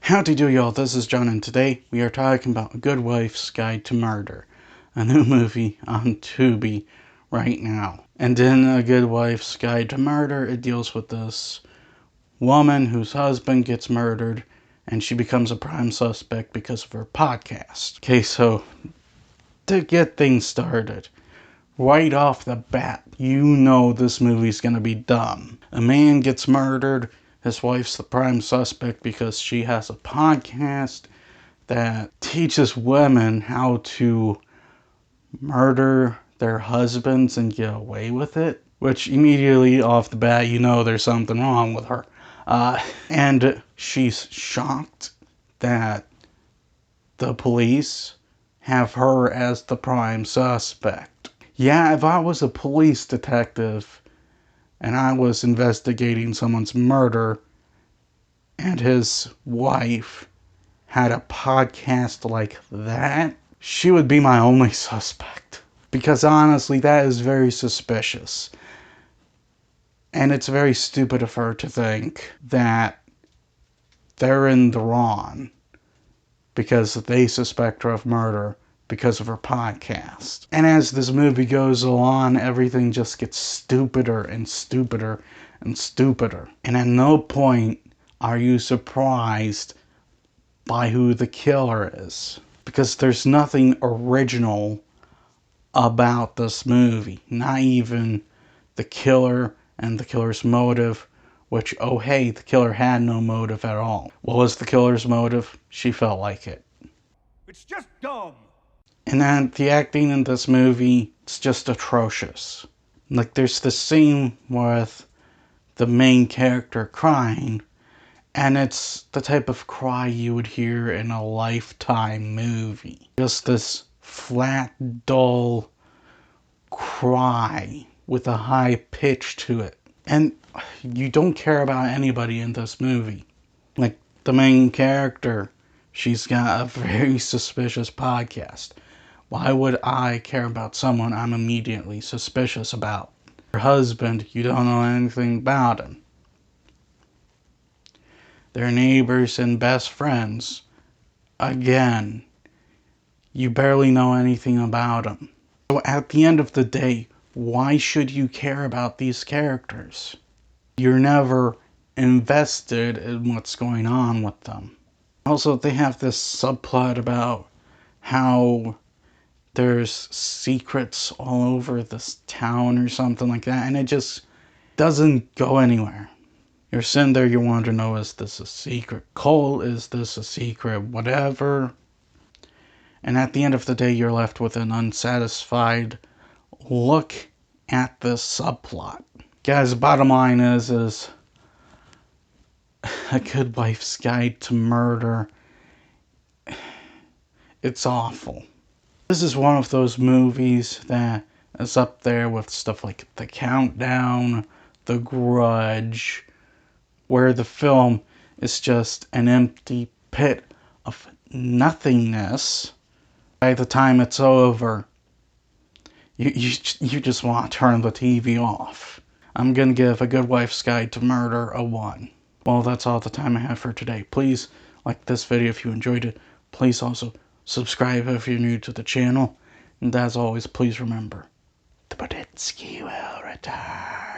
Howdy do y'all, this is John, and today we are talking about A Good Wife's Guide to Murder, a new movie on Tubi right now. And in A Good Wife's Guide to Murder, it deals with this woman whose husband gets murdered, and she becomes a prime suspect because of her podcast. Okay, so to get things started, right off the bat, you know this movie's gonna be dumb. A man gets murdered. His wife's the prime suspect because she has a podcast that teaches women how to murder their husbands and get away with it. Which immediately off the bat, you know there's something wrong with her. And she's shocked that the police have her as the prime suspect. Yeah, if I was a police detective and I was investigating someone's murder and his wife had a podcast like that, she would be my only suspect. Because honestly, that is very suspicious. And it's very stupid of her to think that they're in the wrong because they suspect her of murder because of her podcast. And as this movie goes along, everything just gets stupider and stupider and stupider. And at no point are you surprised by who the killer is. Because there's nothing original about this movie. Not even the killer and the killer's motive. Which, oh hey, the killer had no motive at all. What was the killer's motive? She felt like it. It's just dumb. And then the acting in this movie, it's just atrocious. Like, there's the scene with the main character crying, and it's the type of cry you would hear in a Lifetime movie. Just this flat, dull cry with a high pitch to it. And you don't care about anybody in this movie. Like, the main character, she's got a very suspicious podcast. Why would I care about someone I'm immediately suspicious about? Her husband, you don't know anything about him. Their neighbors and best friends, again, you barely know anything about them. So at the end of the day, why should you care about these characters? You're never invested in what's going on with them. Also, they have this subplot about how there's secrets all over this town or something like that, and it just doesn't go anywhere. You're sitting there, you want to know, is this a secret cult? Is this a secret whatever? And at the end of the day, you're left with an unsatisfied look at this subplot. Guys, the bottom line is A Good Wife's Guide to Murder. It's awful. This is one of those movies that is up there with stuff like The Countdown, The Grudge, where the film is just an empty pit of nothingness. By the time it's over, you just want to turn the TV off. I'm gonna give A Good Wife's Guide to Murder a 1. Well, that's all the time I have for today. Please like this video if you enjoyed it. Please also subscribe if you're new to the channel. And as always, please remember, the Boditsky will return.